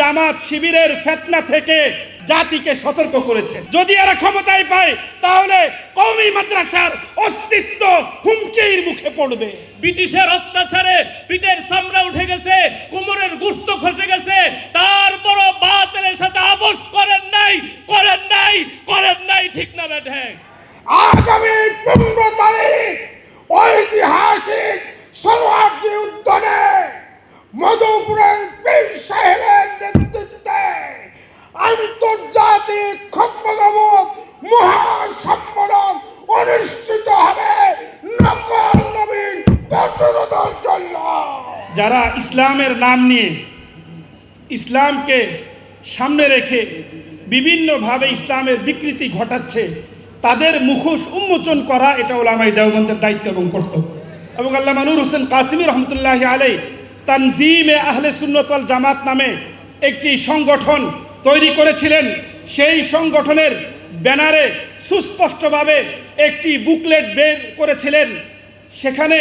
জামাত শিবিরের ফিতনা থেকে জাতিকে সতর্ক করেছে। যদি এরা ক্ষমতায় পায় তাহলে কওমি মাদ্রাসার অস্তিত্ব হুমকির মুখে পড়বে। ব্রিটিশের অত্যাচারে পিঠের চামড়া উঠে গেছে, কোমরের গোশত খসে গেছে, তারপরও বাতিলের সাথে আপোষ করেন নাই, ঠিক না বেঠে? আগামী 15 তারিখ ঐতিহাসিক সোহরাওয়ার্দী উদ্যানে মধুপুরের পীর সাহেবের নেতৃত্বে আন্তর্জাতিক খতমনামত মহাসম্মেলন অনুষ্ঠিত হবে নকল নবীন প্রতিরোধের জন্য। যারা ইসলামের নাম নিয়ে ইসলামকে সামনে রেখে বিভিন্নভাবে ইসলামের বিকৃতি ঘটাচ্ছে, তাদের মুখোশ উন্মোচন করা এটা উলামায়ে দেওবন্দের দায়িত্ব এবং কর্তব্য। এবং আল্লামা নূর হোসেন কাসিমি রহমতুল্লাহি আলাইহি তানজিমে আহলে সুন্নাত ওয়াল জামাত নামে একটি সংগঠন তৈরি করেছিলেন। সেই সংগঠনের ব্যানারে সুস্পষ্টভাবে একটি বুকলেট বের করেছিলেন। সেখানে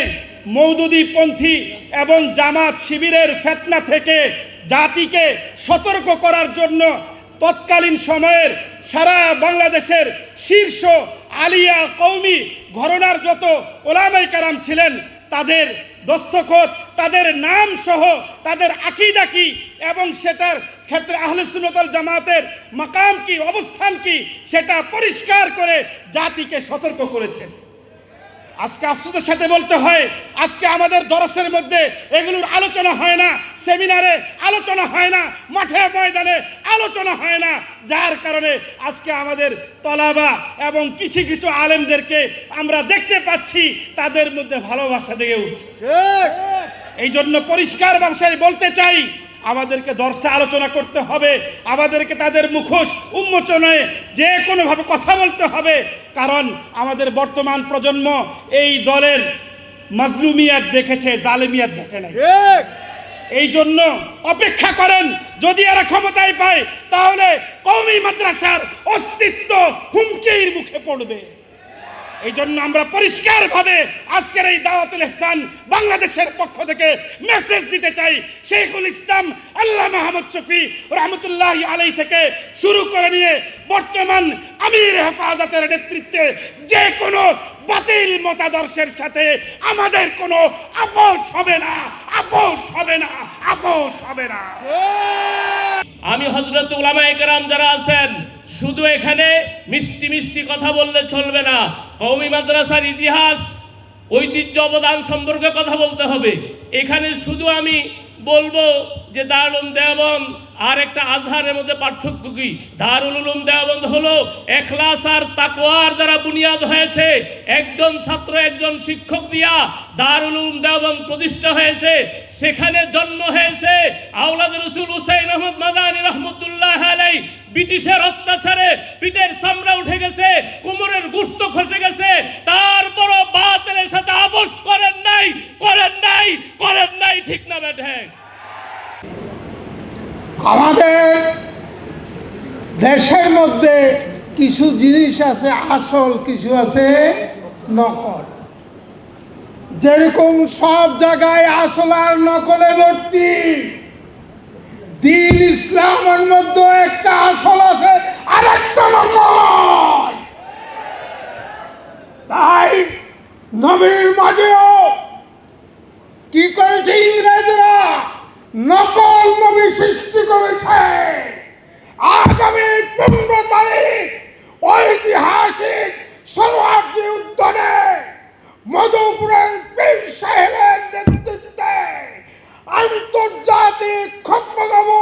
মওদুদীপন্থী এবং জামাত শিবিরের ফিতনা থেকে জাতিকে সতর্ক করার জন্য তৎকালীন সময়ের সারা বাংলাদেশের শীর্ষ আলিয়া কওমি ঘরানার যত ওলামায়ে কেরাম ছিলেন, তাদের দস্তখত, তাদের নাম সহ তাদের আকীদা কি এবং সেটার ক্ষেত্রে আহলে সুন্নাত ওয়াল জামাতের মাকাম কি, অবস্থান কি, সেটা পরিষ্কার করে জাতিকে সতর্ক করেছেন। আজকে আফসোসের সাথে বলতে হয়, আজকে আমাদের দরসের মধ্যে এগুলোর আলোচনা হয় না, সেমিনারে আলোচনা হয় না, মাঠে ময়দানে আলোচনা হয় না, যার কারণে আজকে আমাদের তলাবা এবং কিছু কিছু আলেমদেরকে আমরা দেখতে পাচ্ছি তাদের মধ্যে ভালোবাসা জেগে উঠছে। এই জন্য পরিষ্কার ভাষায় বলতে চাই, আমাদেরকে দর্শে আলোচনা করতে হবে, আমাদেরকে তাদের মুখোশ উন্মোচনে যে কোনোভাবে কথা বলতে হবে। কারণ আমাদের বর্তমান প্রজন্ম এই দলের মাজলুমিয়াত দেখেছে, জালেমিয়াত দেখে নাই। এই জন্য অপেক্ষা করেন, যদি এরা ক্ষমতায় পায় তাহলে কওমি মাদ্রাসার অস্তিত্ব হুমকির মুখে পড়বে। এই জন্য আমরা পরিষ্কারভাবে আজকের এই দাওয়াতুল ইহসান বাংলাদেশের পক্ষ থেকে মেসেজ দিতে চাই, শেখুল ইসলাম আল্লামা আহমদ শফী রহমতুল্লাহি আলাইহি থেকে শুরু করে নিয়ে বর্তমান আমির হেফাজতের নেতৃত্বে যে কোনো বাতিল মতাদর্শের সাথে আমাদের কোনো আপোষ হবে না। আমি হযরত উলামায়ে কেরাম যারা আছেন, শুধু এখানে মিষ্টি মিষ্টি কথা বললে চলবে না, কওমি মাদ্রাসার ইতিহাস, ঐতিহ্য, অবদান সম্পর্কে কথা বলতে হবে। এখানে শুধু আমি বলবো যে দারুল উলুম দেওবন্দ আর একটা আজহারের মধ্যে পার্থক্য কি? দারুল উলুম দেওবন্দ হলো ইখলাস আর তাকওয়ার দ্বারা বুনিয়াদ হয়েছে। একজন ছাত্র, একজন শিক্ষক দিয়া দারুল উলুম দেওবন্দ প্রতিষ্ঠা হয়েছে। সেখানে জন্ম হয়েছে আওলাদ রাসূল হুসাইন আহমদ মাদানী রহমতুল্লাহ আলাইহি। ব্রিটিশের অত্যাচারে পিঠের চামড়া উঠে গেছে, কোমরের গোশত খসে গেছে, তারপরও বাতিলের সাথে আপোষ করেন নাই, ঠিক না বেঠে? আমাদের দেশের মধ্যে কিছু জিনিস আছে আসল, কিছু আছে নকল। যেরকম সব জায়গায় আসল আর নকলে ভর্তি, দ্বীন ইসলামের মধ্যে একটা আসল আছে আর একটা নকল। তাই নবীর মাঝেও কি করেছে ইংরেজরা? নকল নবী সৃষ্টি করেছে। আগামী 15 তারিখ ঐতিহাসিক সোহরাওয়ার্দী উদ্যানে মধুপুরের পীর সাহেবের নেতৃত্বে আন্তর্জাতিক খতমনামত